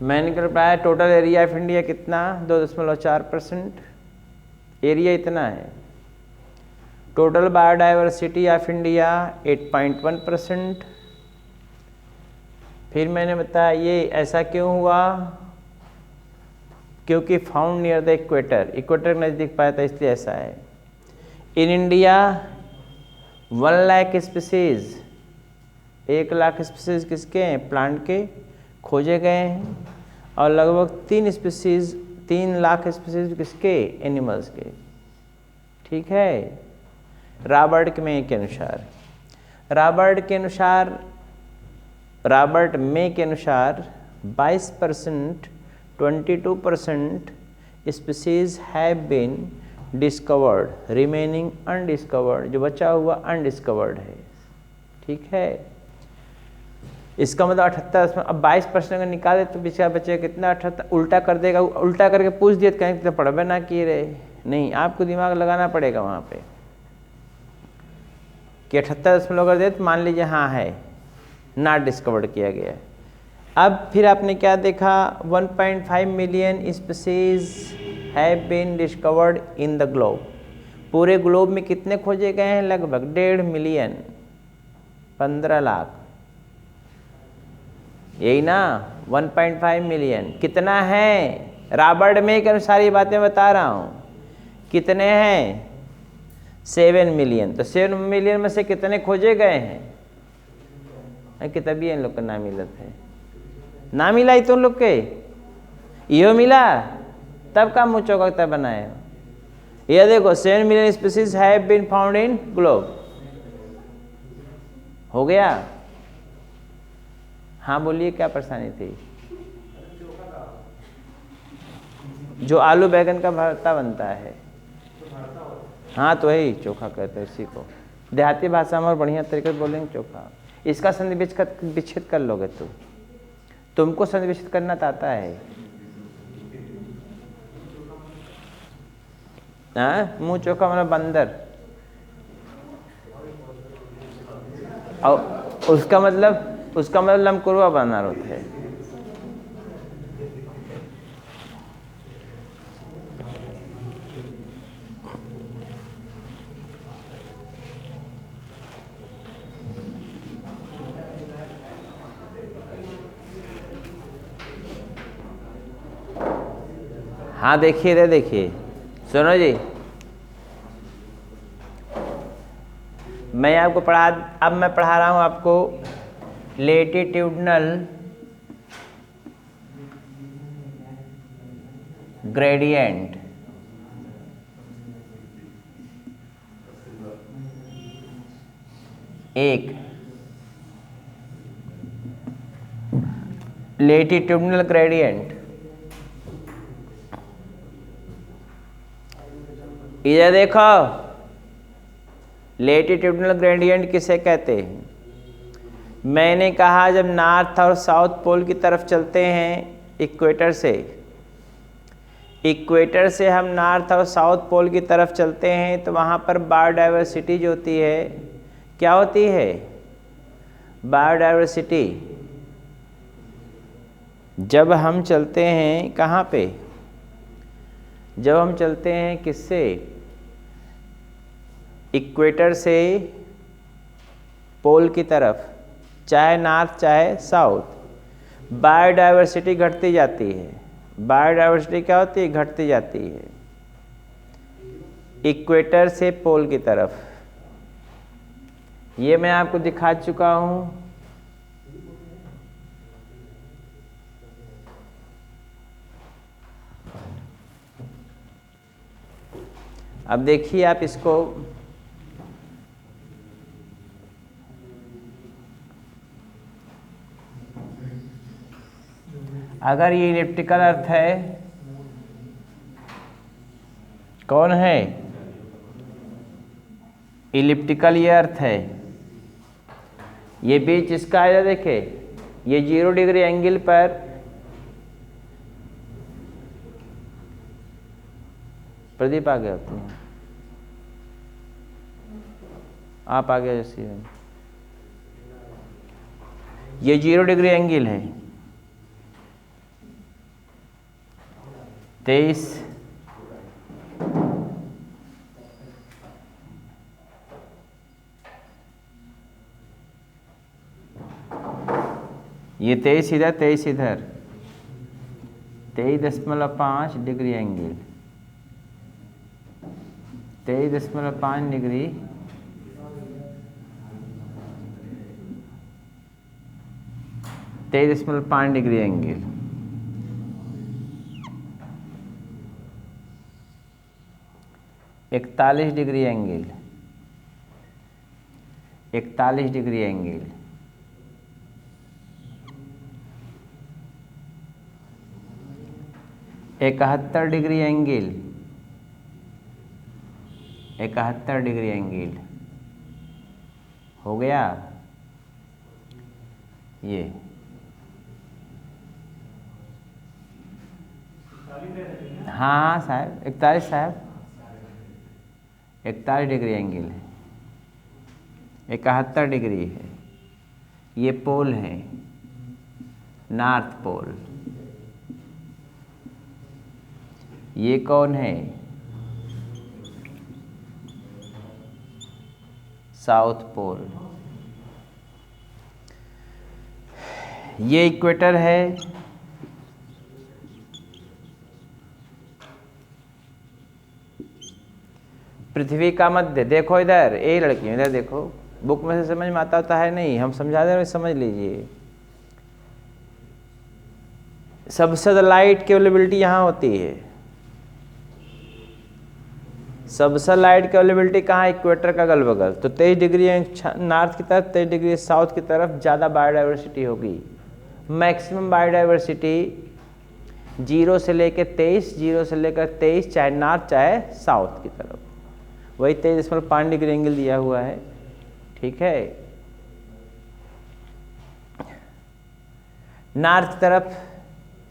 मैंने कल पढ़ाया टोटल एरिया ऑफ इंडिया कितना, 2.4%, एरिया इतना है। Total biodiversity of India 8.1%। फिर मैंने बताया ये ऐसा क्यों हुआ, क्योंकि found near the equator, equator नज़दीक पाया था इसलिए ऐसा है। In India 1 lakh species, 1 lakh species किसके हैं, प्लांट के खोजे गए हैं, और लगभग 3 लाख स्पीसीज किसके, एनिमल्स के। ठीक है, रॉबर्ट मे के अनुसार, रॉबर्ट मे के अनुसार 22%, 22% species have been discovered, remaining undiscovered, जो बचा हुआ अनडिस्कवर्ड है। ठीक है, इसका मतलब 78, अब 22% अगर निकाल दे तो पीछे बचेगा कितना, 78। उल्टा कर देगा, उल्टा करके पूछ दिया तो कहीं तो पढ़वे ना किए रहे, नहीं आपको दिमाग लगाना पड़ेगा वहाँ पे कि 78 कर दे तो मान लीजिए हाँ है, नॉट डिस्कवर्ड किया गया है। अब फिर आपने क्या देखा, 1.5 million species have been discovered in the globe. पूरे ग्लोब में कितने खोजे गए हैं, लगभग 1.5 मिलियन, 15 लाख, यही ना, 1.5 मिलियन कितना है, रॉबर्ट मे के अनुसार ये बातें बता रहा हूँ। कितने हैं, 7 मिलियन। तो 7 मिलियन में से कितने खोजे गए हैं, कि तभी इन लोग का नाम मिलत है, ना मिला ही तो उन लोग के, यो मिला तब का मुँह चौकता बनाए हो। ये देखो 7 million species have been found in globe, हो गया। हाँ बोलिए क्या परेशानी थी, जो आलू बैगन का भरता बनता है, हाँ तो वही चोखा कहते हैं इसी को, देहाती भाषा में और बढ़िया तरीके से बोलेंगे चोखा। इसका संधि विच्छेद कर लोगे तुमको संधि विच्छेद करना तो आता है। हाँ, मुँह चोखा मतलब बंदर, और उसका मतलब लमकुरवा बनार होता है। हाँ देखिए, देखिए सुनो जी, मैं आपको अब मैं पढ़ा रहा हूँ आपको लेटिट्यूडनल ग्रेडियंट। एक लेटिट्यूडनल ग्रेडियंट, इधर देखो, लेटिट्यूडनल ग्रेडियंट किसे कहते हैं। मैंने कहा जब नॉर्थ और साउथ पोल की तरफ चलते हैं इक्वेटर से हम नॉर्थ और साउथ पोल की तरफ चलते हैं तो वहाँ पर बायोडाइवर्सिटी जो होती है, क्या होती है, बायोडाइवर्सिटी। जब हम चलते हैं कहाँ पे, जब हम चलते हैं किससे, इक्वेटर से पोल की तरफ, चाहे नॉर्थ चाहे साउथ, बायोडाइवर्सिटी घटती जाती है। बायोडाइवर्सिटी क्या होती है, घटती जाती है इक्वेटर से पोल की तरफ। ये मैं आपको दिखा चुका हूँ। अब देखिए आप इसको, अगर ये इलिप्टिकल अर्थ है, कौन है, इलिप्टिकल ये अर्थ है, ये बीच इसका है, देखे ये 0 डिग्री एंगल पर प्रदीप आ गया, आप आ गया जैसे, ये 0 डिग्री एंगल है, 23 ये 23 इधर 23 इधर 23.5 degree angle 23.5 degree 23.5 degree angle 41 degree angle 41 degree angle 71 degree angle 71 degree angle हो गया। ये हाँ साहब 41 साहब 41 डिग्री एंगल है 71 डिग्री है। ये पोल है नॉर्थ पोल। ये कौन है साउथ पोल। ये इक्वेटर है। पृथ्वी का मध्य देखो इधर। ए लड़की इधर देखो, बुक में से समझ में आता होता है नहीं, हम समझा दे रहे, समझ लीजिए। सबसे ज़्यादा लाइट की अवेलेबिलिटी यहाँ होती है। सबसे लाइट की अवेलेबिलिटी कहाँ है? इक्वेटर का अगल बगल। तो 23 डिग्री नॉर्थ की तरफ, 23 डिग्री साउथ की तरफ ज़्यादा बायोडाइवर्सिटी होगी। मैक्सिमम बायोडाइवर्सिटी 0 से लेकर 23, 0 से लेकर 23, चाहे नॉर्थ चाहे साउथ की तरफ। वही 23.5 डिग्री एंगल दिया हुआ है। ठीक है, नॉर्थ की तरफ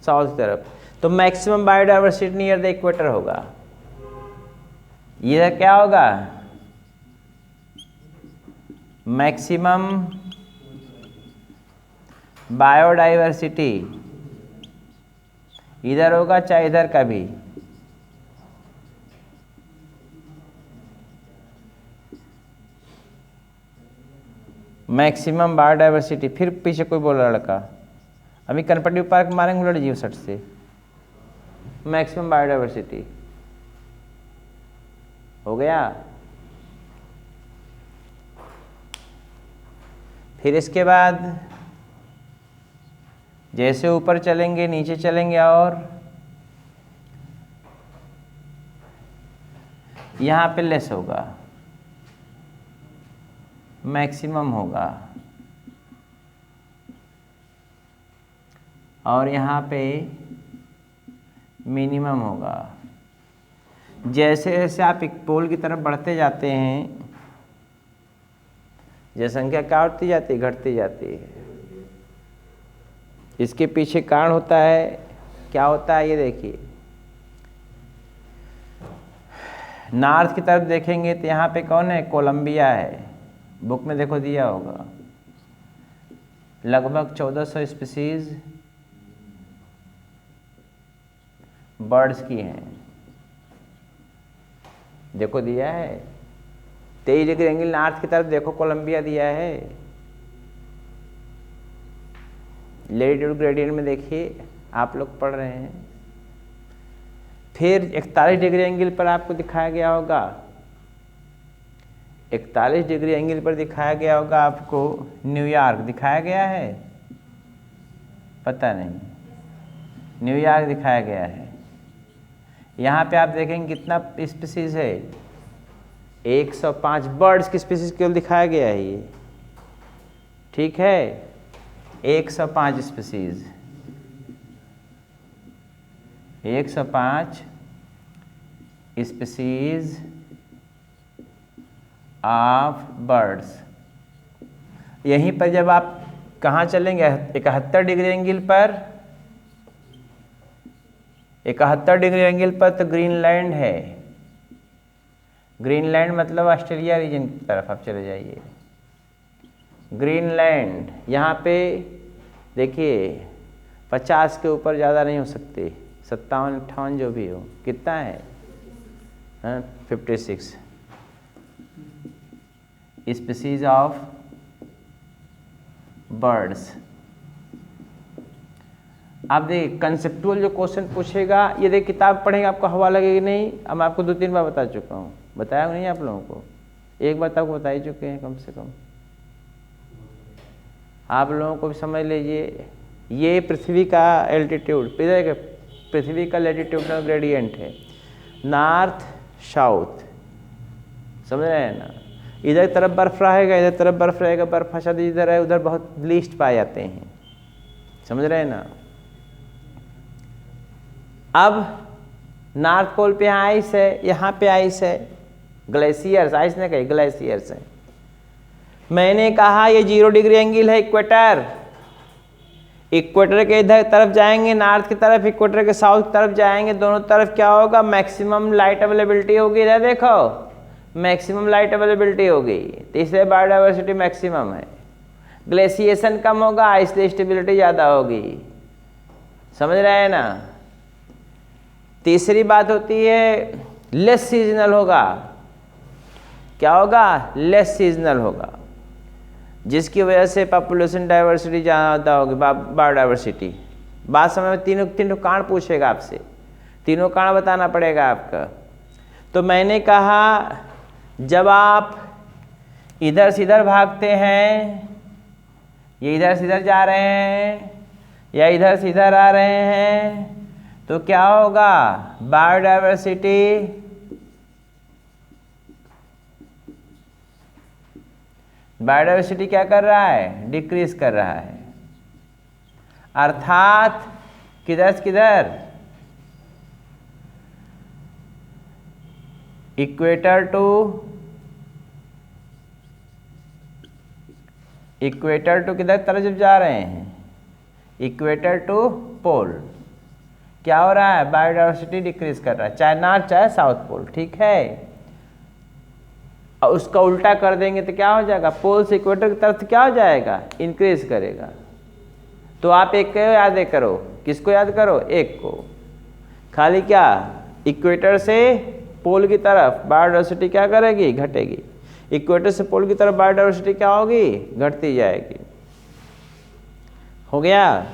साउथ की तरफ। तो maximum biodiversity near the equator होगा। ये क्या होगा? मैक्सिमम बायोडाइवर्सिटी इधर होगा चाहे इधर का भी। Maximum biodiversity. फिर पीछे कोई बोल रहा लड़का, अभी कनपट्टी पार्क मारेंगे लड़ जियो सट से। मैक्सिमम बायोडाइवर्सिटी हो गया। फिर इसके बाद जैसे ऊपर चलेंगे नीचे चलेंगे और यहाँ पे लेस होगा, मैक्सिमम होगा, और यहाँ पे मिनिमम होगा। जैसे जैसे आप एक पोल की तरफ बढ़ते जाते हैं, जनसंख्या क्या होती जाती है? घटती जाती है। इसके पीछे कारण होता है, क्या होता है ये देखिए। नॉर्थ की तरफ देखेंगे तो यहाँ पे कौन है? कोलंबिया है। बुक में देखो दिया होगा। लगभग 1400 स्पीसीज बर्ड्स की हैं। देखो दिया है 23 डिग्री एंगल नॉर्थ की तरफ। देखो कोलंबिया दिया है। लैटिट्यूड ग्रेडियंट में देखिए, आप लोग पढ़ रहे हैं। फिर 41 डिग्री एंगल पर आपको दिखाया गया होगा, 41 डिग्री एंगल पर दिखाया गया होगा आपको न्यूयॉर्क। दिखाया गया है? पता नहीं, न्यूयॉर्क दिखाया गया है। यहाँ पे आप देखेंगे कितना स्पीसीज है? 105 बर्ड्स की स्पीसीज केवल दिखाया गया है ये। ठीक है, 105 स्पीसीज, 105 स्पीसीज ऑफ बर्ड्स। यहीं पर जब आप कहाँ चलेंगे? 71 डिग्री एंगल पर, 71 डिग्री एंगल पर तो ग्रीनलैंड है। ग्रीनलैंड मतलब ऑस्ट्रेलिया रीजन की तरफ आप चले जाइए। ग्रीनलैंड यहाँ पे देखिए 50 के ऊपर ज़्यादा नहीं हो सकते, 57, 58 जो भी हो, कितना है? 56 स्पीसीज ऑफ बर्ड्स। आप देखिए कंसेप्चुअल जो क्वेश्चन पूछेगा, ये देखिए किताब पढ़ेंगे आपको हवा लगेगी नहीं। अब मैं आपको 2-3 बार बता चुका हूँ, बताया नहीं आप लोगों को? एक बार तो आपको बता ही चुके हैं कम से कम। आप लोगों को भी समझ लीजिए, ये पृथ्वी का एल्टीट्यूड, पृथ्वी का लैटिट्यूडनल ग्रेडियंट है, नॉर्थ साउथ, समझ रहे हैं ना? इधर तरफ बर्फ रहेगा, इधर तरफ बर्फ रहेगा, बर्फ आच्छादित इधर है, उधर बहुत लीस्ट पाए जाते हैं, समझ रहे हैं ना? अब नॉर्थ पोल पे आइस है, यहाँ पे आइस है, ग्लेशियर्स, आइस ने कही ग्लेशियर्स है। मैंने कहा ये 0 डिग्री एंगल है इक्वेटर, इक्वेटर के इधर तरफ जाएंगे नॉर्थ की तरफ, इक्वेटर के साउथ की तरफ जाएंगे, दोनों तरफ क्या होगा? मैक्सिमम लाइट अवेलेबिलिटी होगी। इधर देखो मैक्सिमम लाइट अवेलेबिलिटी होगी, तो इसलिए बायोडाइवर्सिटी मैक्सिमम है। ग्लेशिएशन कम होगा, आइसली स्टेबिलिटी ज़्यादा होगी, समझ रहे हैं ना? तीसरी बात होती है लेस सीजनल होगा। क्या होगा? लेस सीजनल होगा, जिसकी वजह से पॉपुलेशन डाइवर्सिटी ज़्यादा होगी, बायोडाइवर्सिटी। बात समझ में? तीनों कारण पूछेगा आपसे, तीनों कारण बताना पड़ेगा आपका। तो मैंने कहा जब आप इधर से इधर भागते हैं, ये इधर से इधर जा रहे हैं या इधर से इधर आ रहे हैं, तो क्या होगा? बायोडाइवर्सिटी क्या कर रहा है? डिक्रीज कर रहा है। अर्थात किधर से किधर? इक्वेटर टू किधर तरफ जब जा रहे हैं? इक्वेटर टू पोल, क्या हो रहा है? बायोडाइवर्सिटी डिक्रीज कर रहा है, चाहे नॉर्थ चाहे साउथ पोल, ठीक है? और उसका उल्टा कर देंगे तो क्या हो जाएगा? पोल से इक्वेटर की तरफ क्या हो जाएगा? इंक्रीज करेगा। तो आप एक को याद करो, किसको याद करो? एक को। खाली क्या? इक्वेटर से पोल की तरफ बायोडाइवर्सिटी क्या करेगी? घटेगी। इक्वेटर से पोल की तरफ बायोडाइवर्सिटी क्या होगी? घटती जाएगी। हो गया?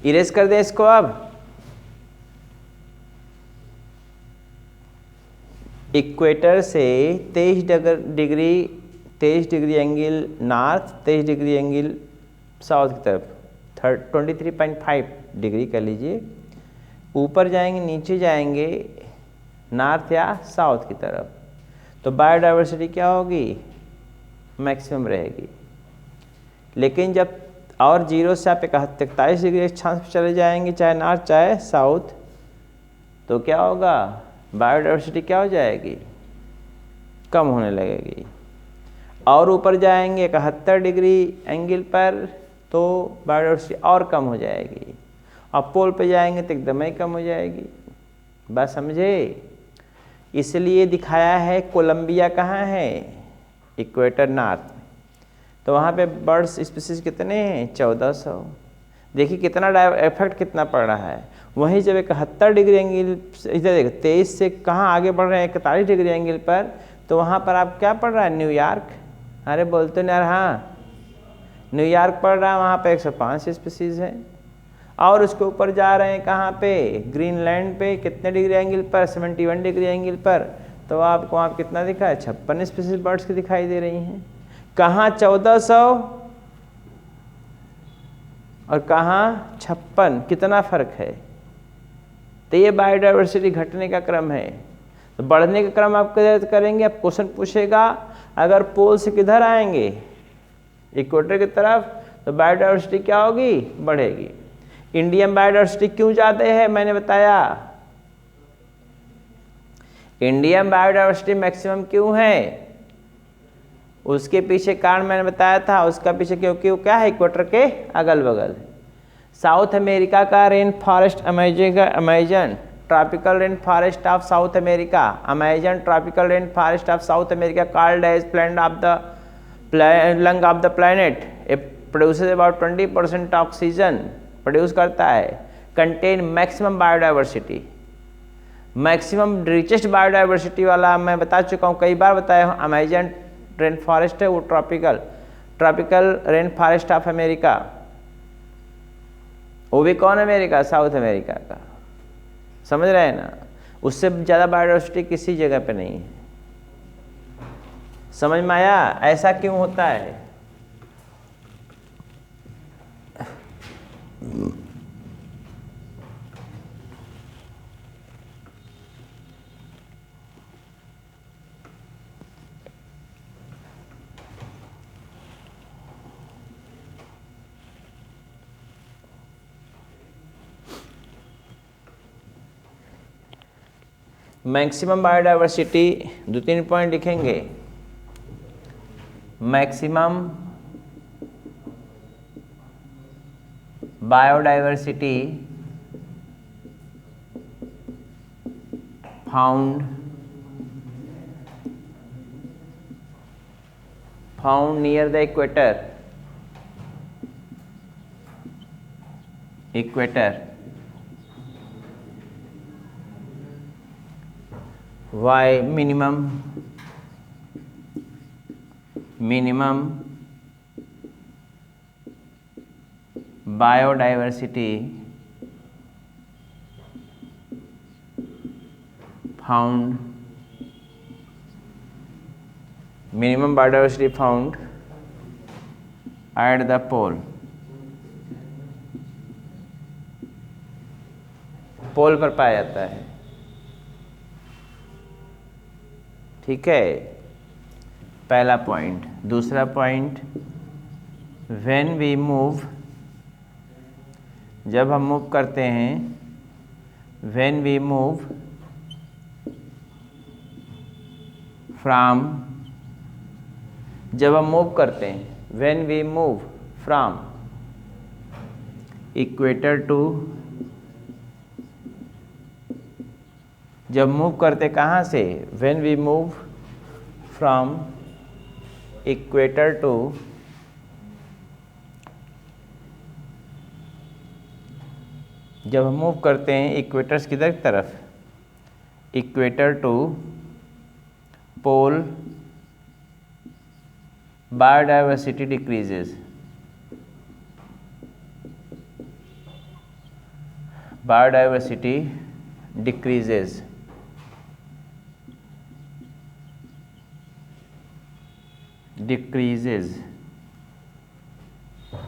इरेज कर दें इसको। अब इक्वेटर से 23 degree angle north, 23 degree angle south की तरफ, 23.5 डिग्री कर लीजिए। ऊपर जाएंगे नीचे जाएंगे नॉर्थ या साउथ की तरफ, तो बायोडाइवर्सिटी क्या होगी? मैक्सिमम रहेगी। लेकिन जब और 0 से आप 41 डिग्री अक्षांश पे चले जाएंगे, चाहे नॉर्थ चाहे साउथ, तो क्या होगा? बायोडाइवर्सिटी क्या हो जाएगी? कम होने लगेगी। और ऊपर जाएंगे 71 डिग्री एंगल पर, तो बायोडाइवर्सिटी और कम हो जाएगी। और पोल पे जाएंगे तो एकदम ही कम हो जाएगी। बात समझे? इसलिए दिखाया है कोलंबिया कहाँ है? इक्वेटर नॉर्थ में। तो वहाँ पे बर्ड्स स्पीसीज कितने हैं? 1400। देखिए कितना इफेक्ट कितना पड़ रहा है। वहीं जब 71 डिग्री एंगल, इधर देखो 23 से कहाँ आगे बढ़ रहे हैं 41 डिग्री एंगल पर, तो वहाँ पर आप क्या पड़ रहा है? न्यूयॉर्क। अरे बोलते नहीं यार, हाँ न्यूयॉर्क पड़ रहा है, वहाँ पे 105 स्पीसीज है। और उसके ऊपर जा रहे हैं कहाँ पे? ग्रीनलैंड पे। कितने डिग्री एंगल पर? 71 डिग्री एंगल पर। तो आपको वहाँ कितना दिखा है? 56 स्पीसीज बर्ड्स की दिखाई दे रही हैं। कहाँ 1400 और कहाँ 56, कितना फर्क है? तो ये बायोडाइवर्सिटी घटने का क्रम है। तो बढ़ने का क्रम आप किधर करेंगे? आप क्वेश्चन पूछेगा अगर पोल से किधर आएंगे? इक्वेटर की तरफ, तो बायोडाइवर्सिटी क्या होगी? बढ़ेगी। इंडिया में बायोडाइवर्सिटी क्यों ज़्यादा है? मैंने बताया इंडिया में बायोडाइवर्सिटी मैक्सिमम क्यों है, उसके पीछे कारण मैंने बताया था। उसका पीछे क्योंकि वो क्या है? इक्वेटर के अगल बगल है। साउथ अमेरिका का rain forest Amazon tropical rain forest of South America, Amazon tropical rain forest of South America called as plant of the lung of the planet, a produces about 20% oxygen produce करता है, contain maximum biodiversity. Maximum richest biodiversity वाला मैं बता चुका हूँ, कई बार बताया हूँ, अमेजन रेन फॉरेस्ट है, वो tropical rain forest of America, वो भी कौन अमेरिका, साउथ अमेरिका का, समझ रहे हैं ना। उससे ज़्यादा बायोडाइवर्सिटी किसी जगह पे नहीं है। समझ में आया ऐसा क्यों होता है? मैक्सिमम बायोडाइवर्सिटी 2-3 पॉइंट लिखेंगे। Maximum biodiversity found near the equator. Why minimum biodiversity found at the pole। पोल पर पाया जाता है, ठीक है, पहला पॉइंट। दूसरा पॉइंट, व्हेन वी मूव, जब हम मूव करते हैं, व्हेन वी मूव फ्रॉम, जब हम मूव करते हैं, when we move from equator to, जब मूव करते कहाँ से, when we move from equator to, जब हम मूव करते हैं इक्वेटर्स किधर की तरफ, equator to pole, biodiversity decreases, biodiversity decreases.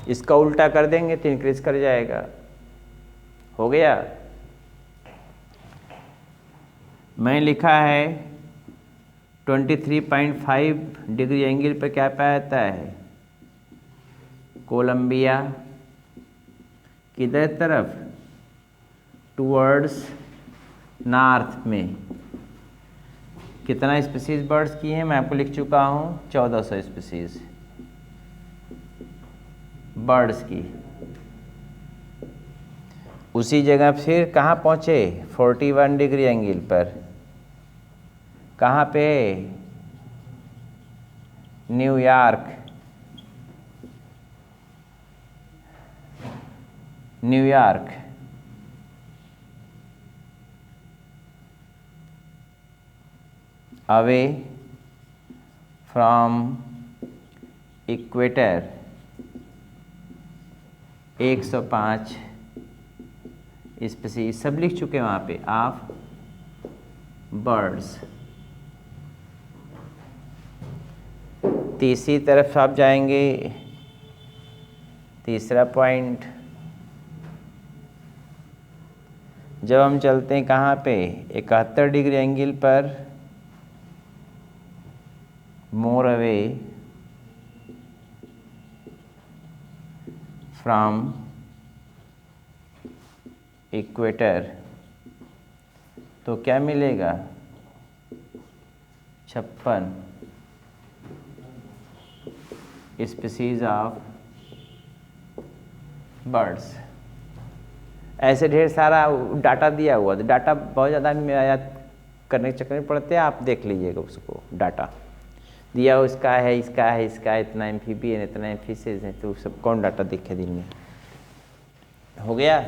इसका उल्टा कर देंगे तो इंक्रीज कर जाएगा। हो गया। मैं लिखा है 23.5 डिग्री एंगल पर क्या पाया जाता है, कोलंबिया किधर तरफ, टूवर्ड्स नॉर्थ में। कितना स्पीसीज बर्ड्स की हैं मैं आपको लिख चुका हूँ, 1400 स्पीसीज बर्ड्स की। उसी जगह फिर कहाँ पहुँचे, 41 डिग्री एंगल पर, कहाँ पे, New York, away from equator 105 species, सब लिख चुके हैं वहाँ पे, ऑफ बर्ड्स। तीसरी तरफ आप जाएंगे, तीसरा पॉइंट, जब हम चलते हैं कहाँ पे, 71 डिग्री एंगल पर, मोर अवे फ्रॉम इक्वेटर, तो क्या मिलेगा, 56 स्पीसीज ऑफ बर्ड्स। ऐसे ढेर सारा डाटा दिया हुआ, तो डाटा बहुत ज़्यादा याद करने के चक्कर में पड़ते हैं, आप देख लीजिएगा उसको डाटा। दिया उसका है, इसका है, इसका है, इतना एम्फीबियन, इतना एम्फीसिस है, तो सब कौन डाटा देखे दिन में। हो गया,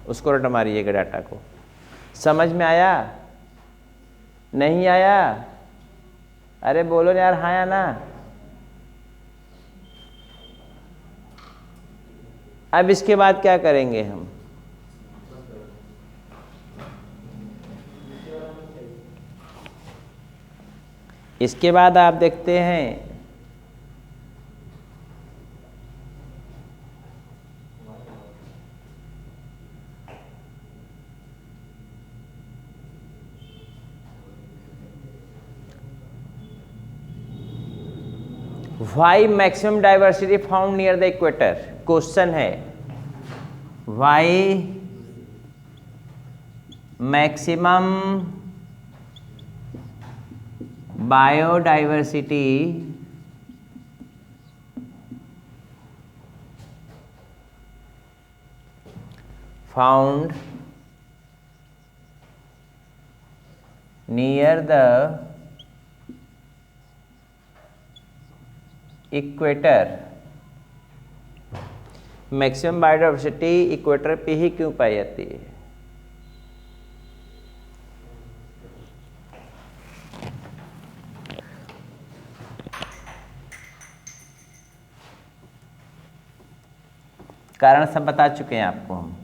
उसको रट मारिएगा डाटा को। समझ में आया? नहीं आया? अरे बोलो यार, हाँ या ना। अब इसके बाद क्या करेंगे हम? इसके बाद आप देखते हैं why maximum diversity found near the equator. Question है why maximum biodiversity found near the equator. Maximum biodiversity equator पे ही क्यों पाई जाती है? कारण सब बता चुके हैं आपको हम।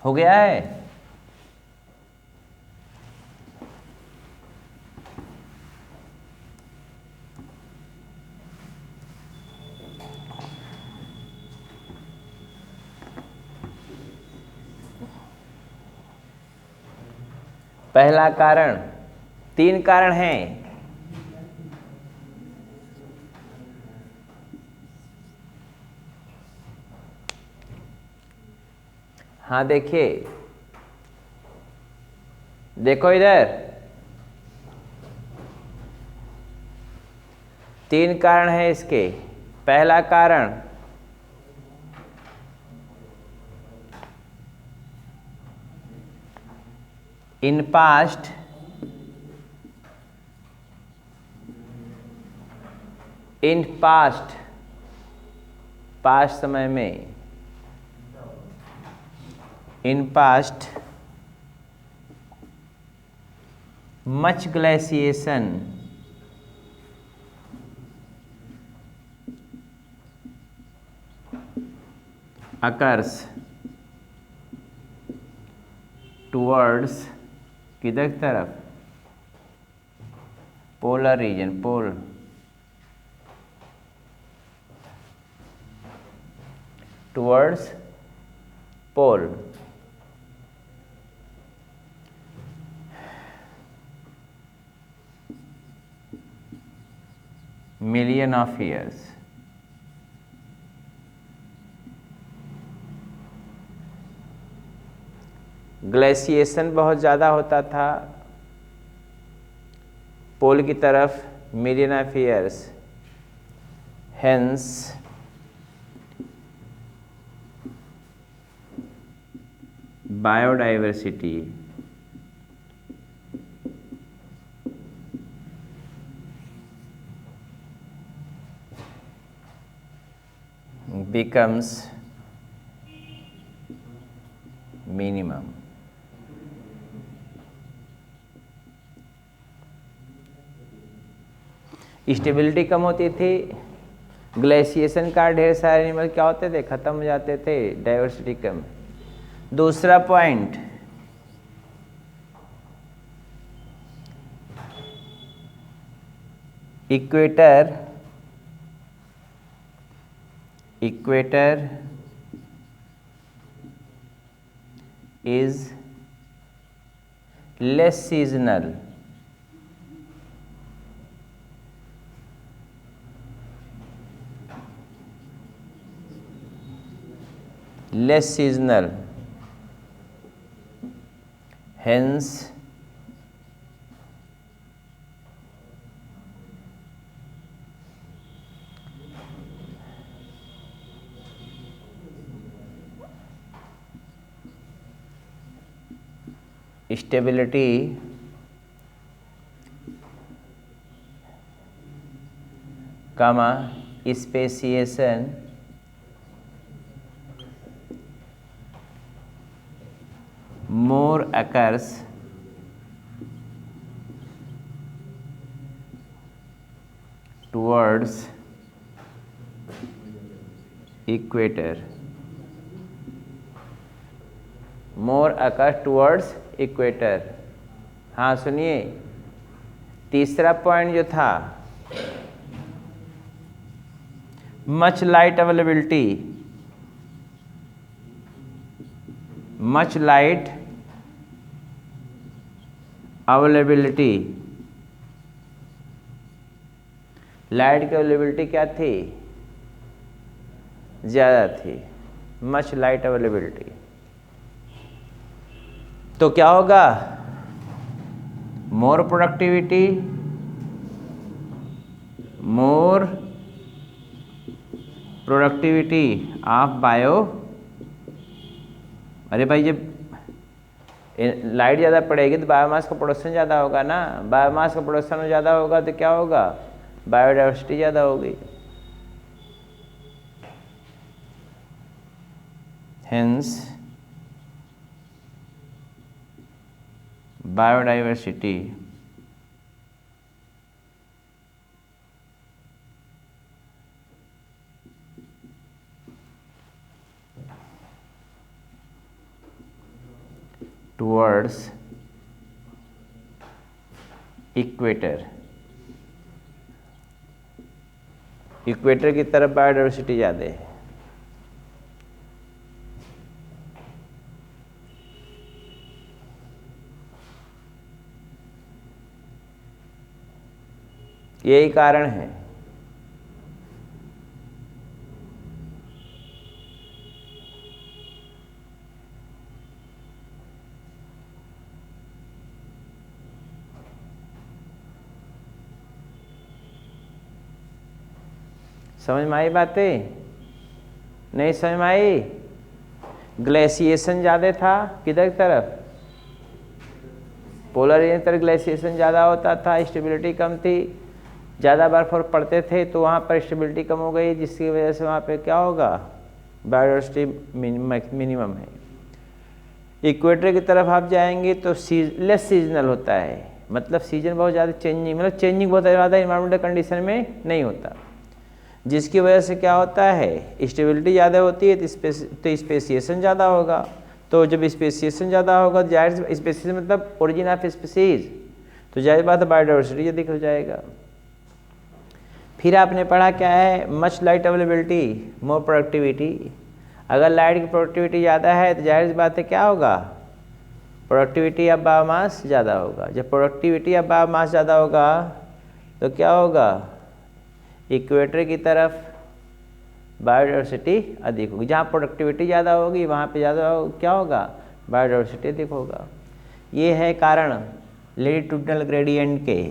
हो गया है? पहला कारण, 3 कारण हैं। हाँ देखिए, देखो इधर 3 कारण है इसके। पहला कारण इन पास्ट समय में, in past much glaciation occurs towards किधर की तरफ? Polar region, pole, towards pole. Million of years. Glaciation बहुत ज़्यादा होता था पोल की तरफ, million of years, hence biodiversity becomes minimum। Stability कम होती थी, ग्लेशिएशन का ढेर सारे एनिमल क्या होते थे, खत्म हो जाते थे, डाइवर्सिटी कम। दूसरा point, equator is less seasonal, hence stability comma speciation more occurs towards equator, more occurs towards equator। हाँ सुनिए, तीसरा पॉइंट जो था much light availability, much light availability, light की अवेलेबिलिटी क्या थी? ज़्यादा थी, मच लाइट अवेलेबिलिटी। तो क्या होगा? More productivity, more productivity of bio. अरे भाई जब लाइट ज़्यादा पड़ेगी तो बायोमास का प्रोडक्शन ज़्यादा होगा ना, बायोमास का प्रोडक्शन ज़्यादा होगा तो क्या होगा? बायोडाइवर्सिटी ज़्यादा होगी। Hence biodiversity towards equator, equator की तरफ बायोडाइवर्सिटी ज़्यादा है। यही कारण है। समझ में आई बातें? नहीं समझ में आई? ग्लेशिएशन ज़्यादा था किधर तरफ? पोलर एरिया तरफ ग्लेशिएशन ज़्यादा होता था, स्टेबिलिटी कम थी, ज़्यादा बर्फ और पड़ते थे तो वहाँ पर स्टेबिलिटी कम हो गई, जिसकी वजह से वहाँ पे क्या होगा? बायोडाइवर्सिटी मिनिमम है। इक्वेटर की तरफ आप जाएंगे तो लेस सीजनल होता है, मतलब सीजन बहुत ज़्यादा चेंजिंग, मतलब चेंजिंग बहुत ज़्यादा इन्वायरमेंटल कंडीशन में नहीं होता, जिसकी वजह से क्या होता है? स्टेबिलिटी ज़्यादा होती है तो स्पेसिएशन ज़्यादा होगा। तो जब स्पेसिएशन ज़्यादा होगा तो जाहिर स्पेसिएशन मतलब ओरिजिन ऑफ स्पीसीज, तो जाहिर बात है बायोडाइवर्सिटी अधिक हो जाएगा। फिर आपने पढ़ा क्या है? Much light availability more productivity. अगर लाइट की प्रोडक्टिविटी ज़्यादा है तो जाहिर बात है क्या होगा? प्रोडक्टिविटी ऑफ बायोमास ज़्यादा होगा। जब प्रोडक्टिविटी ऑफ बायोमास ज़्यादा होगा तो क्या होगा? इक्वेटर की तरफ बायोडाइवर्सिटी अधिक होगी। जहाँ प्रोडक्टिविटी ज़्यादा होगी वहाँ पे ज़्यादा क्या होगा? बायोडाइवर्सिटी अधिक होगा। ये है कारण लैटिट्यूडनल ग्रेडियंट के।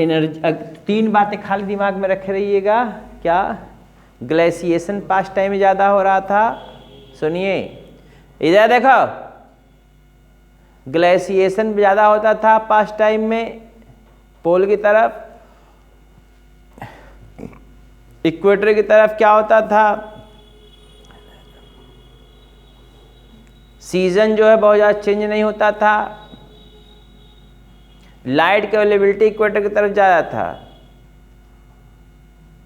एनर्जी, तीन बातें खाली दिमाग में रखे रहिएगा। क्या? ग्लेशिएशन पास्ट टाइम में ज़्यादा हो रहा था। सुनिए इधर देखो, ग्लेशिएशन ज़्यादा होता था पास्ट टाइम में पोल की तरफ। इक्वेटर की तरफ क्या होता था? सीजन जो है बहुत ज़्यादा चेंज नहीं होता था, लाइट की अवेलेबिलिटी इक्वेटर की तरफ ज़्यादा था।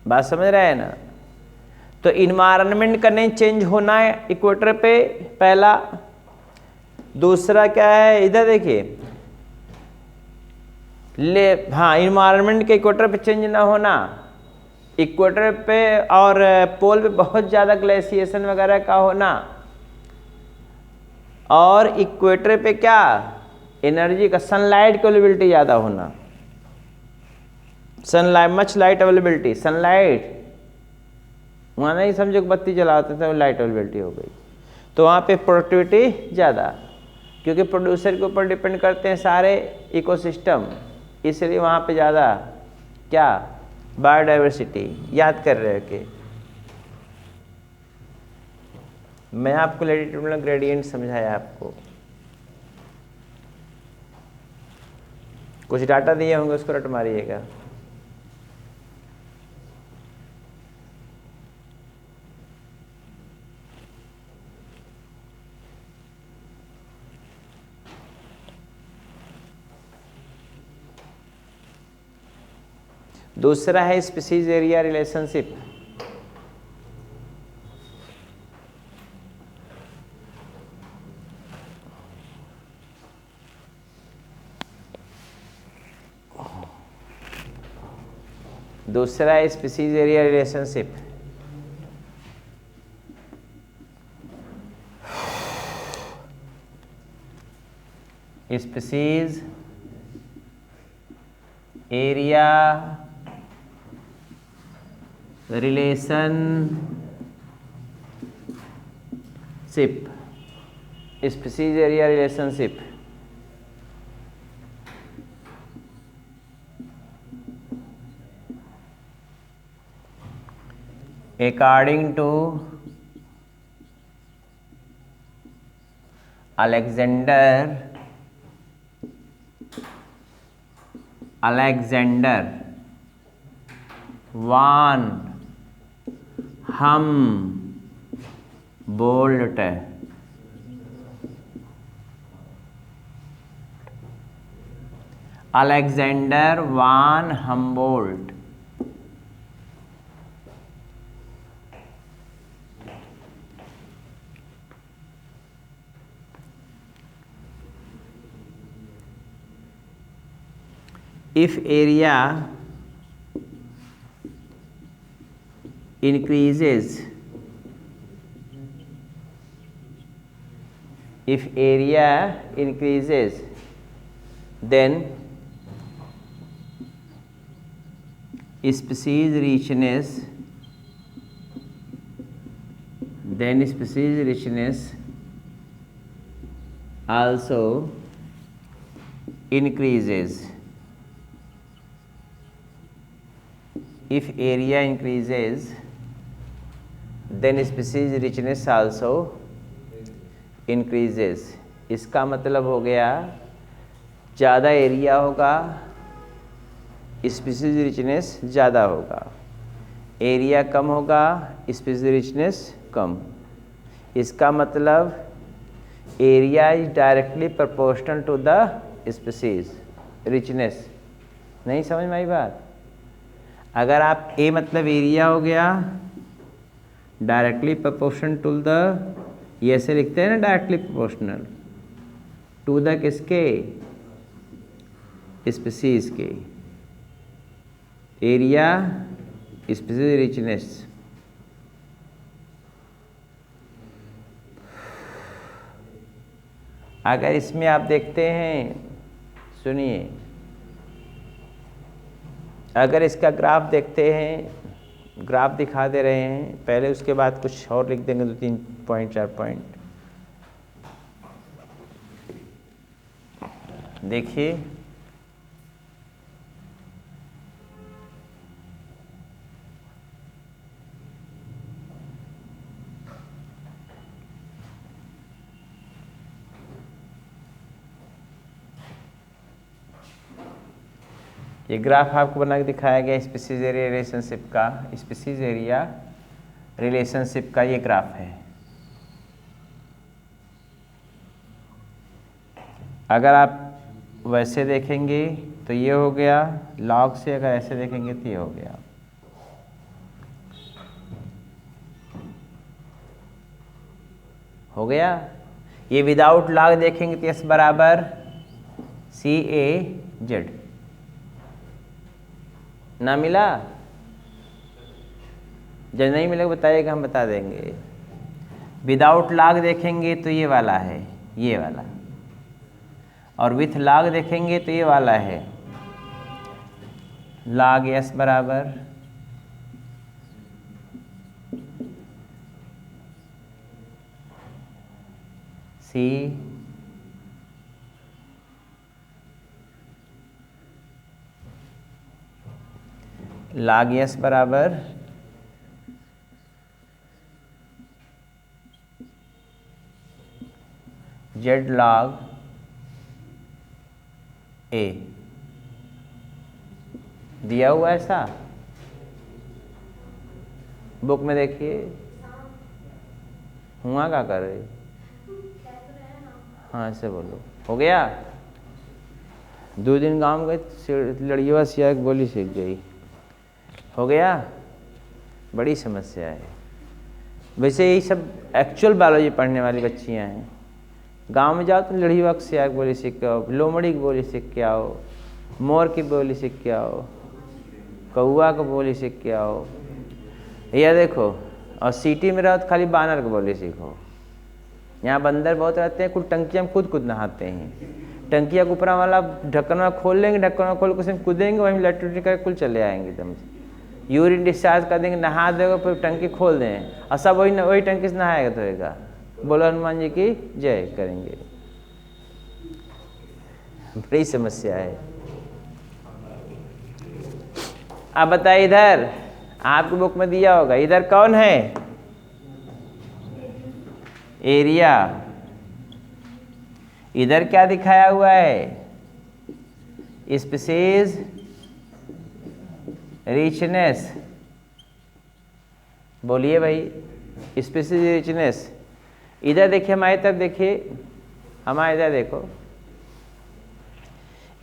बात समझ रहे हैं ना? तो इन्वायरमेंट का नहीं चेंज होना है इक्वेटर पे, पहला। दूसरा क्या है? इधर देखिए, हाँ इन्वायरमेंट के इक्वेटर पे चेंज ना होना, इक्वेटर पे और पोल पे बहुत ज़्यादा ग्लेशिएशन वगैरह का होना, और इक्वेटर पे क्या? एनर्जी का सनलाइट की अवेलेबिलिटी ज़्यादा होना। Sunlight, much light availability, sunlight वहाँ नहीं समझो कि बत्ती जलाते थे लाइट अवेलेबिलिटी हो गई, तो वहाँ पे प्रोडक्टिविटी ज़्यादा, क्योंकि प्रोड्यूसर के ऊपर डिपेंड करते हैं सारे इकोसिस्टम, इसलिए वहाँ पे ज़्यादा क्या? बायोडाइवर्सिटी। याद कर रहे हो कि मैं आपको लैटिट्यूडनल ग्रेडियंट समझाया आपको, कुछ डाटा दिए होंगे उसको रट मारिएगा। दूसरा है स्पीसीज एरिया रिलेशनशिप। दूसरा है species area relationship. Species area relationship. Species area relationship according to Alexander van Humboldt, Alexander van Humboldt if area increases, then species richness also increases. If area increases, then species richness also increases. इसका मतलब हो गया ज़्यादा area होगा species richness ज़्यादा होगा, area कम होगा species richness कम। इसका मतलब area is directly proportional to the species richness. नहीं समझ में आई बात? अगर आप ए मतलब एरिया हो गया डायरेक्टली प्रोपोर्शनल टू द, ये ऐसे लिखते हैं ना, डायरेक्टली प्रोपोर्शनल टू द किसके, स्पीसीज के, एरिया स्पीसीज रिचनेस। अगर इसमें आप देखते हैं, सुनिए, अगर इसका ग्राफ देखते हैं, ग्राफ दिखा दे रहे हैं पहले, उसके बाद कुछ और लिख देंगे, 2-3 पॉइंट 4 पॉइंट। देखिए ये ग्राफ आपको बना के दिखाया गया स्पीसीज एरिया रिलेशनशिप का, स्पीसीज एरिया रिलेशनशिप का ये ग्राफ है। अगर आप वैसे देखेंगे तो ये हो गया लॉग से, अगर ऐसे देखेंगे तो ये हो गया। हो गया। ये विदाउट लॉग देखेंगे तो एस बराबर CAZ। ना मिला? जब नहीं मिलेगा बताइएगा, हम बता देंगे। विदाउट लॉग देखेंगे तो ये वाला है, ये वाला, और विथ लॉग देखेंगे तो ये वाला है। लॉग S बराबर C log S बराबर Z log A दिया हुआ ऐसा बुक में देखिए। हुआ क्या कर रहे? हाँ ऐसे बोलो। हो गया? 2 दिन गाँव गए, लड़िया सिया बोली सीख गई। हो गया, बड़ी समस्या है। वैसे यही सब एक्चुअल बायोलॉजी पढ़ने वाली बच्चियां हैं। गांव में जाओ तो लड़ीवा की सियाग बोली सीख के आओ, लोमड़ी की बोली सीख के आओ, मोर की बोली सीख के आओ, कौआ की बोली सीख के आओ, या देखो। और सिटी में रहो तो खाली बानर की बोली सीखो। यहाँ बंदर बहुत रहते हैं, कुछ टंकियाँ में खुद नहाते हैं। टंकिया के ऊपर वाला ढक्कन खोल लेंगे, ढक्कन खोल के उसमें कूदेंगे, वहीं लैट्रिन करके कुल चले आएंगे एकदम से। यूरिन डिस्चार्ज कर देंगे, नहा देगा, फिर टंकी खोल दें और सब वही टंकी से नहाएगा धोएगा। बोलो हनुमान जी की जय करेंगे। बड़ी समस्या है। अब बताइए, इधर आपकी बुक में दिया होगा, इधर कौन है? एरिया। इधर क्या दिखाया हुआ है? Species richness. बोलिए भाई, स्पीसीज रिचनेस। इधर देखिए, हमारी तरफ देखिए, हमारे इधर देखो,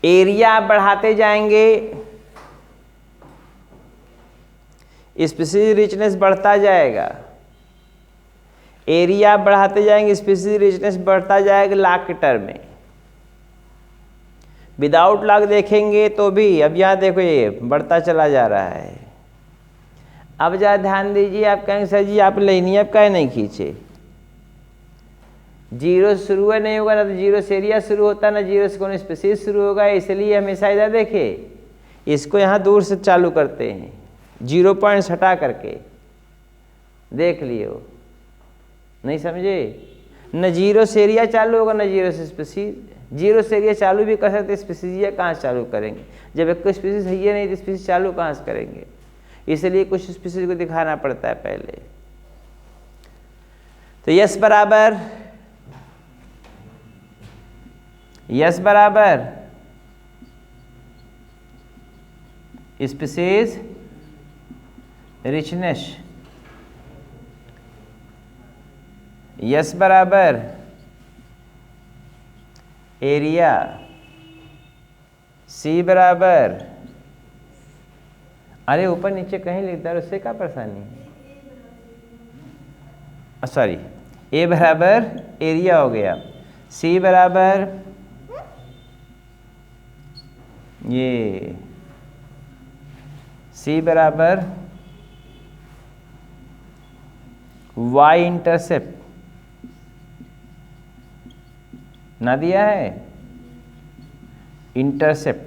एरिया आप बढ़ाते जाएंगे, स्पीसीज रिचनेस बढ़ता जाएगा। एरिया आप बढ़ाते जाएंगे, स्पीसीज रिचनेस बढ़ता जाएगा लाख के टर्म में। विदाउट लाख देखेंगे तो भी, अब यहाँ देखो ये बढ़ता चला जा रहा है। अब जरा ध्यान दीजिए, आप कहेंगे सर जी आप लेनी अब काहे नहीं खींचे? जीरो से शुरू है नहीं होगा, ना तो जीरो से एरिया शुरू होता, ना जीरो से कौन स्पीसीज शुरू होगा। इसलिए हमेशा इधर देखे, इसको यहाँ दूर से चालू करते हैं, 0 पॉइंट्स हटा करके। देख लियो, नहीं समझे? न जीरो से एरिया चालू होगा, न जीरो से स्पीसीज। जीरो से एरिया चालू भी कर सकते, स्पीसीज कहाँ से चालू करेंगे? जब एक स्पीसीज है ही नहीं तो स्पीसीज चालू कहाँ से करेंगे? इसलिए कुछ स्पीसीज को दिखाना पड़ता है पहले। तो यस बराबर, यस बराबर स्पीसीज रिचनेस, यस बराबर एरिया, सी बराबर, अरे ऊपर नीचे कहीं लिखता है, उससे क्या परेशानी है? सॉरी, ए बराबर एरिया हो गया, सी बराबर ये, सी बराबर वाई इंटरसेप्ट ना दिया है, इंटरसेप्ट,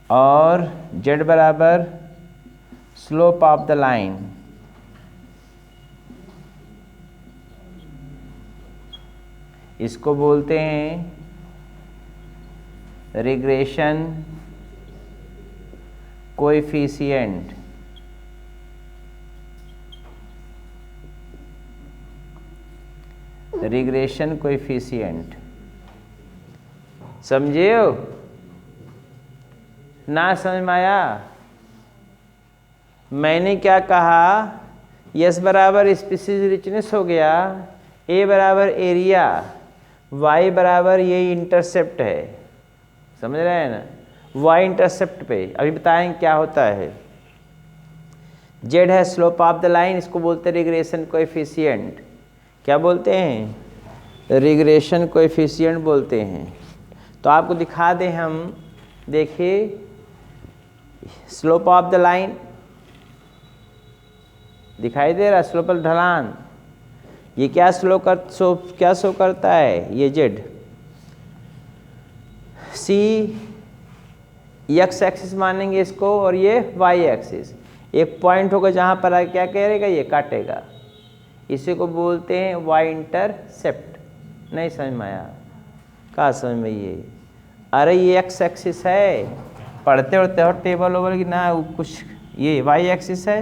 और जेड बराबर स्लोप ऑफ द लाइन। इसको बोलते हैं रिग्रेशन कोएफिशिएंट। रिग्रेशन कोएफिशिएंट समझे हो? ना समझ में आया? मैंने क्या कहा? यस बराबर स्पीसीज रिचनेस हो गया, ए बराबर एरिया, वाई बराबर ये इंटरसेप्ट है। समझ रहे हैं ना? वाई इंटरसेप्ट पे अभी बताएं क्या होता है। जेड है स्लोप ऑफ द लाइन, इसको बोलते हैं रिग्रेशन कोएफिशिएंट। क्या बोलते हैं? रिग्रेशन कोएफिशिएंट बोलते हैं। तो आपको दिखा दें हम, देखिए स्लोप ऑफ द लाइन दिखाई दे रहा, स्लोप ऑफ ढलान। ये क्या क्या शो करता है? ये जेड। सी एक्स एक्सिस मानेंगे इसको, और ये वाई एक्सिस। एक पॉइंट होगा जहाँ पर क्या करेगा, ये काटेगा। इसी को बोलते हैं वाई इंटरसेप्ट। नहीं समझ में आया? कहाँ समझ में? ये अरे ये एक्स एक्सिस है, पढ़ते उड़ते हो टेबल ओबल की ना, कुछ ये वाई एक्सिस है।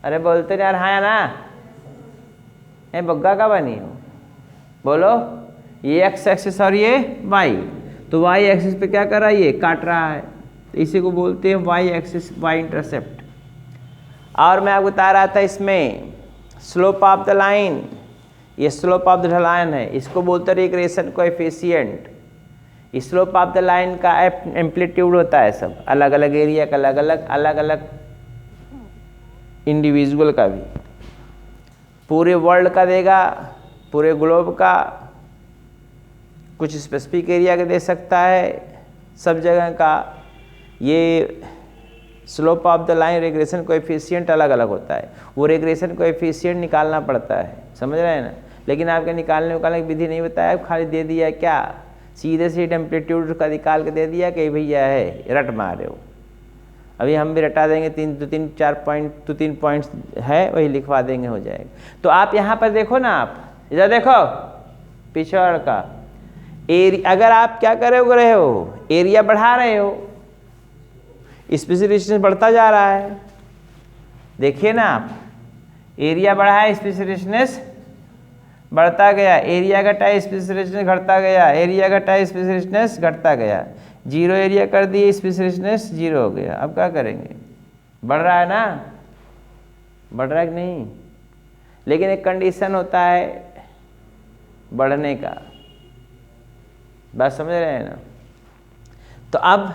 अरे बोलते यार, हाँ या ना? ए बग्गा का बनी हो? बोलो, ये एक्स एक्सिस और ये वाई। तो वाई एक्सिस पे क्या कर रहा है? ये काट रहा है। तो इसी को बोलते हैं वाई एक्सिस, वाई इंटरसेप्ट। और मैं आपको बता रहा था इसमें स्लोप ऑफ द लाइन, ये स्लोप ऑफ द ढलान है, इसको बोलते हैं regression coefficient. Slope of the line का एम्पलीट्यूड होता है सब, अलग अलग एरिया का अलग अलग इंडिविजुअल का भी, पूरे वर्ल्ड का देगा, पूरे ग्लोब का, कुछ स्पेसिफिक एरिया का दे सकता है, सब जगह का। ये slope of the line regression coefficient अलग अलग होता है, वो रेग्रेशन कोएफिशिएंट निकालना पड़ता है, समझ रहे हैं ना। लेकिन आपके निकालने की विधि नहीं बताया, खाली दे दिया क्या, सीधे सीधे एम्पलीट्यूड का निकाल के दे दिया कि भैया है, रट मारे हो। अभी हम भी रटा देंगे, 2-3 पॉइंट्स है, वही लिखवा देंगे, हो जाएगा। तो आप यहाँ पर देखो ना, आप इधर देखो पिछड़ का एरिया, अगर आप क्या कर रहे हो, एरिया बढ़ा रहे हो, स्पेसिफिक डिस्टेंस बढ़ता जा रहा है, देखिए ना आप, एरिया बढ़ा है, स्पेसिफिक डिस्टेंस बढ़ता गया, एरिया घटा स्पेसिफिक डिस्टेंस घटता गया, एरिया घटा स्पेसिफिक डिस्टेंस घटता गया, जीरो एरिया कर दिए, स्पेसिफिक डिस्टेंस जीरो हो गया। अब क्या करेंगे, बढ़ रहा है ना, बढ़ रहा है कि नहीं। लेकिन एक कंडीशन होता है बढ़ने का, बात समझ रहे हैं ना। तो अब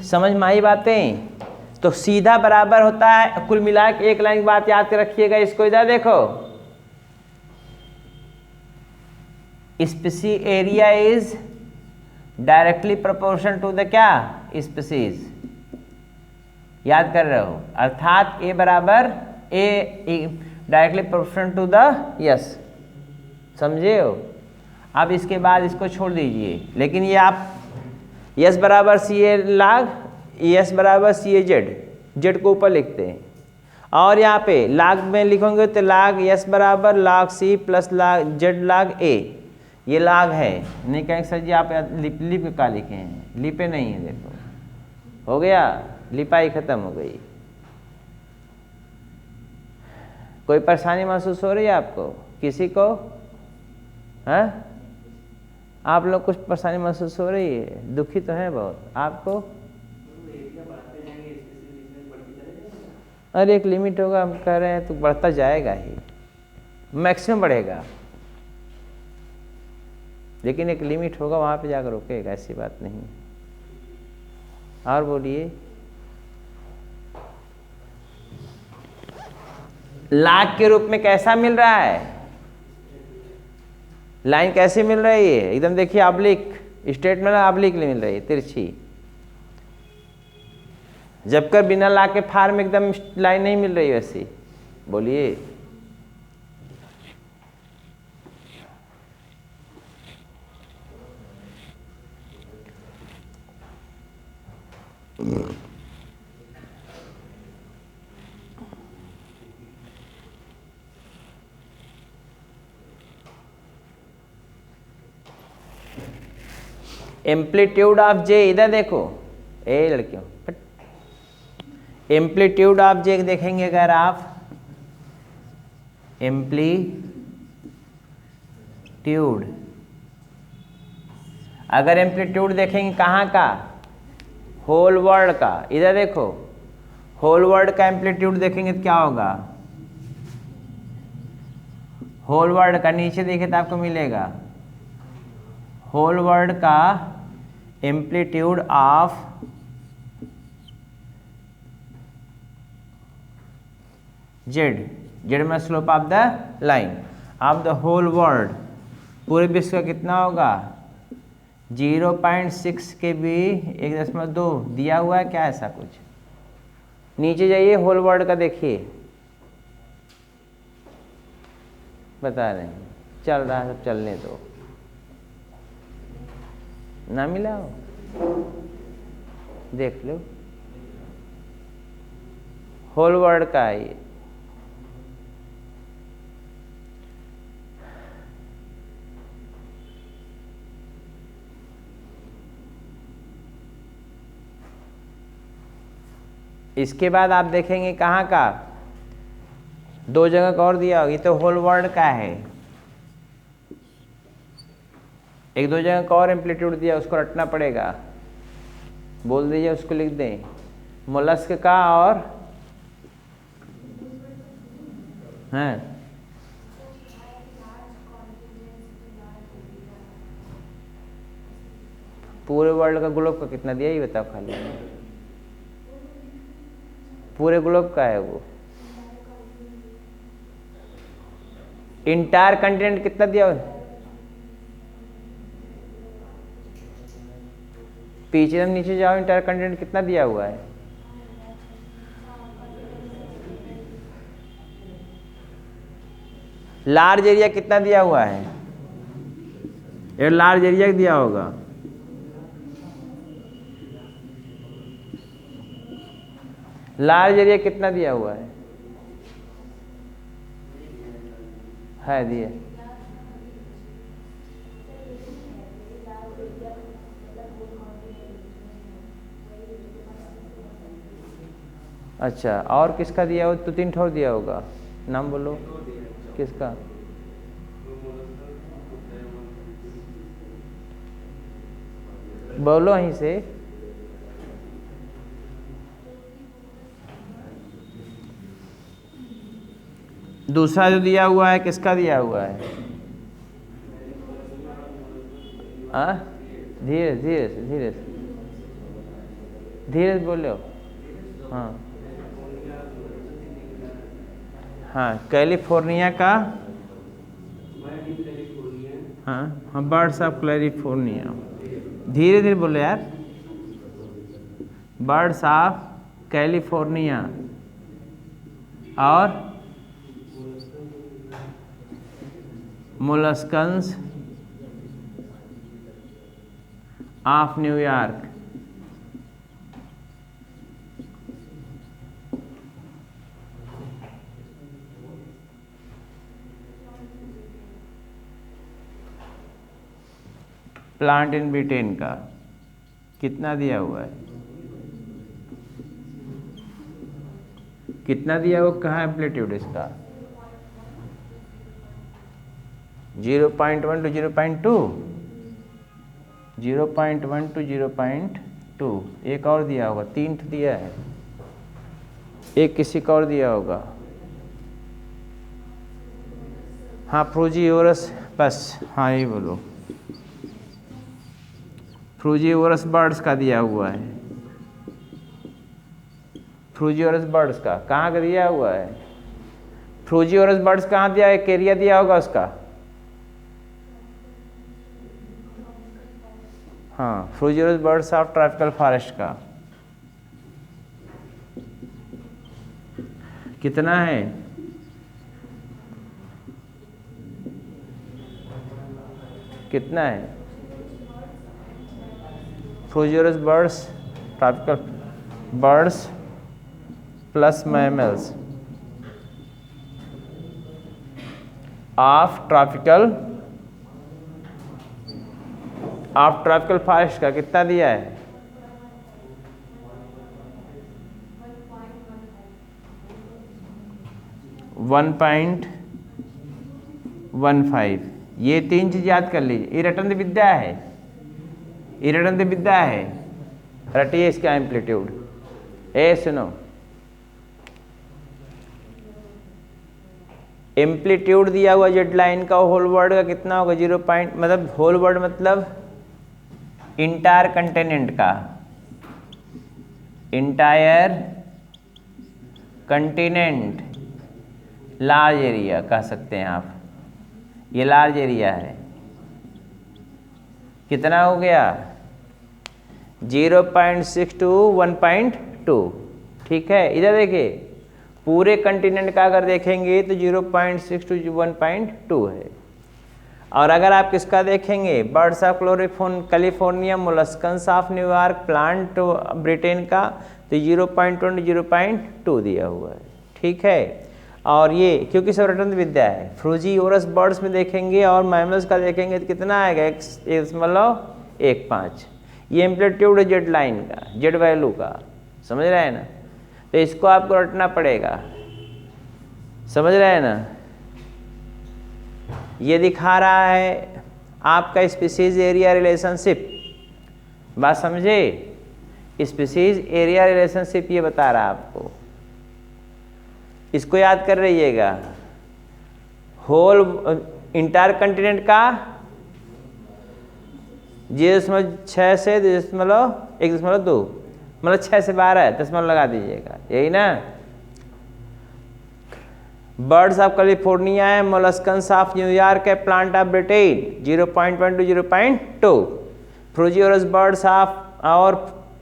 समझ में आई बातें। तो सीधा बराबर होता है, कुल मिला के एक लाइन की बात याद कर रखिएगा, इसको इधर देखो, species area is directly proportion to the क्या, स्पीसीज, याद कर रहे हो, अर्थात ए बराबर A directly proportion to the yes, समझे हो। अब इसके बाद इसको छोड़ दीजिए, लेकिन ये आप यस बराबर सी ए लाग, यस बराबर सी ए जेड, जेड को ऊपर लिखते हैं, और यहाँ पे लाग में लिखोगे तो लाग यस बराबर लाग सी प्लस लाग जेड लाग ए, ये लाग है। नहीं कहेंगे सर जी आप लिप का लिखे हैं, लिपे नहीं है, देखो हो गया, लिपाई खत्म हो गई। कोई परेशानी महसूस हो रही है आपको, किसी को, हैं? आप लोग कुछ परेशानी महसूस हो रही है, दुखी तो है बहुत आपको। अरे एक लिमिट होगा, हम कह रहे हैं तो बढ़ता जाएगा ही, मैक्सिमम बढ़ेगा, लेकिन एक लिमिट होगा, वहाँ पे जाकर रुकेगा, ऐसी बात नहीं। और बोलिए, लाख के रूप में कैसा मिल रहा है, लाइन कैसे मिल रही है, एकदम देखिए ऑब्लिक, स्ट्रेट में ना ऑब्लिक मिल रही है, तिरछी। जबकर बिना लाख के फार में एकदम लाइन नहीं मिल रही वैसी, बोलिए। एम्पलीट्यूड ऑफ जे, इधर देखो ए लड़कियों, एम्पलीट्यूड ऑफ जे देखेंगे अगर आप, एम्पलीट्यूड, अगर एम्पलीट्यूड देखेंगे कहाँ का, होल वर्ल्ड का, इधर देखो होल वर्ल्ड का एम्पलीट्यूड देखेंगे तो क्या होगा, होल वर्ल्ड का नीचे देखे तो आपको मिलेगा होल वर्ल्ड का एम्पलीट्यूड ऑफ जेड, जेड में slope of the line of the whole world, पूरे विश्व का कितना होगा 0.6 के भी 1.2 दिया हुआ है क्या, ऐसा कुछ। नीचे जाइए होल वर्ल्ड का देखिए, बता रहे हैं चल रहा है, सब चलने दो, ना मिला हो देख लो, होल वर्ल्ड का है ये। इसके बाद आप देखेंगे कहाँ का, दो जगह का और दिया होगा, ये तो होल वर्ल्ड का है, एक दो जगह का और एम्पलीट्यूड दिया, उसको रटना पड़ेगा, बोल दीजिए, उसको लिख दें, मोलस्क का और हैं पूरे वर्ल्ड का ग्लोब का कितना दिया ये बताओ खाली, पूरे ग्लोब का है वो। इंटायर कंटिनेंट कितना दिया हुआ, पीछे हम नीचे जाओ, इंटायर कंटिनेंट कितना दिया हुआ है? लार्ज एरिया कितना दिया हुआ है? ये लार्ज एरिया दिया होगा, लार्ज एरिया कितना दिया हुआ है दिए। अच्छा, और किसका दिया हो? तो 3 ठोर दिया होगा, नाम बोलो किसका? बोलो वहीं से। दूसरा जो दिया हुआ है किसका दिया हुआ है? हाँ, धीरे धीरे से धीरे से धीरे से बोलो। हाँ हाँ, कैलिफोर्निया का, हाँ हाँ, बर्ड्स ऑफ कैलिफोर्निया, धीरे धीरे बोलो यार। बर्ड्स ऑफ कैलिफोर्निया और molluscans of New York. Plant in Britain का कितना दिया हुआ है? कितना दिया हुआ, कहाँ एम्पलीट्यूड इसका? 0.1 to 0.2, 0.1 to 0.2। एक और दिया होगा, 3 तो दिया है, एक किसी का और दिया होगा। हाँ, फ्रूजीवोरस, बस हाँ यही बोलो, फ्रूजीवोरस बर्ड्स का दिया हुआ है। फ्रूजीवोरस बर्ड्स का कहाँ का दिया हुआ है? फ्रूजीवोरस बर्ड्स कहाँ दिया है? एक एरिया दिया होगा उसका। हाँ, frugivorous birds of tropical forest का कितना है? कितना है? Frugivorous birds, tropical birds plus mammals of tropical forest का कितना दिया है? 1.15। ये 3 चीज याद कर लीजिए, ये रटन विद्या है, ये रटन विद्या है, रटिए इसका एम्पलीट्यूड। ए सुनो, एम्पलीट्यूड दिया हुआ जेड लाइन का होल वर्ड का कितना होगा? 0 पॉइंट, मतलब होल वर्ड मतलब इंटायर कंटिनेंट का, इंटायर कंटिनेंट, लार्ज एरिया कह सकते हैं आप, ये लार्ज एरिया है। कितना हो गया? 0.6 to 1.2। ठीक है, इधर देखिए, पूरे कंटिनेंट का अगर देखेंगे तो 0.6 to 1.2 है। और अगर आप किसका देखेंगे, birds of California, molluscans of New York, plant Britain का, तो 0.1 to 0.2 दिया हुआ है। ठीक है, और ये क्योंकि सब रटन विद्या है, फ्रूजीवोरस बर्ड्स में देखेंगे और मैमल्स का देखेंगे तो कितना आएगा? 1.15। ये एम्पलीट्यूड है जेड लाइन का, जेड वैल्यू का, समझ रहे हैं ना? तो इसको आपको रटना पड़ेगा, समझ रहे हैं ना? ये दिखा रहा है आपका स्पीसीज एरिया रिलेशनशिप, बात समझे? स्पीसीज एरिया रिलेशनशिप ये बता रहा है आपको, इसको याद कर रहिएगा। होल इंटायर कंटिनेंट का 0.6 से 1.2 मतलब 6 से 12 है, दशमलव लगा दीजिएगा, यही ना। बर्ड्स ऑफ कैलिफोर्निया है, मोलस्कन्स ऑफ न्यूयॉर्क है, plant of Britain 0.1 to 0.2, frugivorous birds of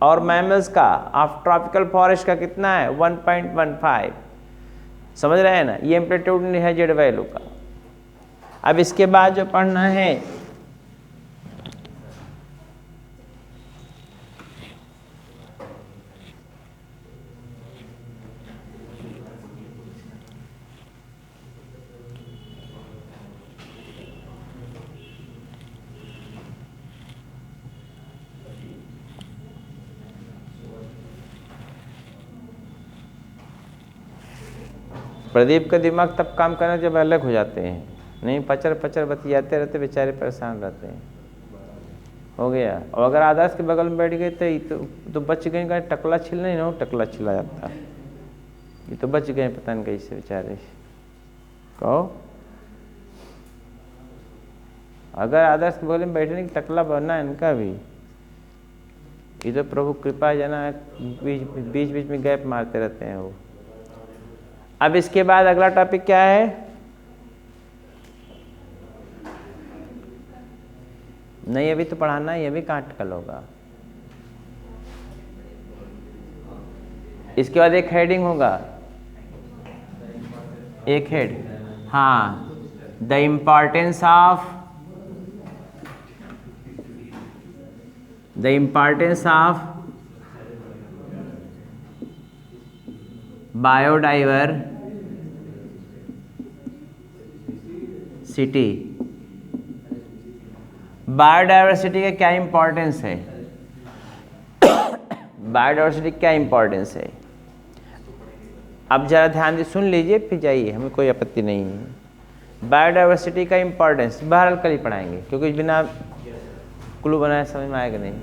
और मैमल्स का ऑफ ट्रॉपिकल फॉरेस्ट का कितना है 1.15। समझ रहे हैं ना, ये एम्पलीट्यूड है जेड वैल्यू का। अब इसके बाद जो पढ़ना है प्रदीप का दिमाग तब काम करना जब अलग हो जाते हैं, नहीं पचर पचर बतियाते रहते, बेचारे परेशान रहते हैं। हो गया। और अगर आदर्श के बगल में बैठ गए तो बच गए, का टकला छिल नहीं ना, टकला छिला जाता, ये तो बच गए, पता नहीं कैसे बेचारे। कहो अगर आदर्श के बगल में बैठने की टकला बनना है इनका भी, ये तो प्रभु कृपा जना बीच बीच में गैप मारते रहते हैं वो। अब इसके बाद अगला टॉपिक क्या है, नहीं अभी तो पढ़ाना है, अभी कहाँ अटकल होगा। इसके बाद एक हेडिंग होगा, एक हेड, हाँ, the importance of biodiversity. Biodiversity का क्या इंपॉर्टेंस है, बायोडाइवर्सिटी क्या इंपॉर्टेंस है, अब जरा ध्यान से सुन लीजिए फिर जाइए, हमें कोई आपत्ति नहीं है। बायोडाइवर्सिटी का इंपॉर्टेंस बहरहाल कल ही पढ़ाएंगे, क्योंकि बिना क्लू बनाए समझ में आएगा नहीं।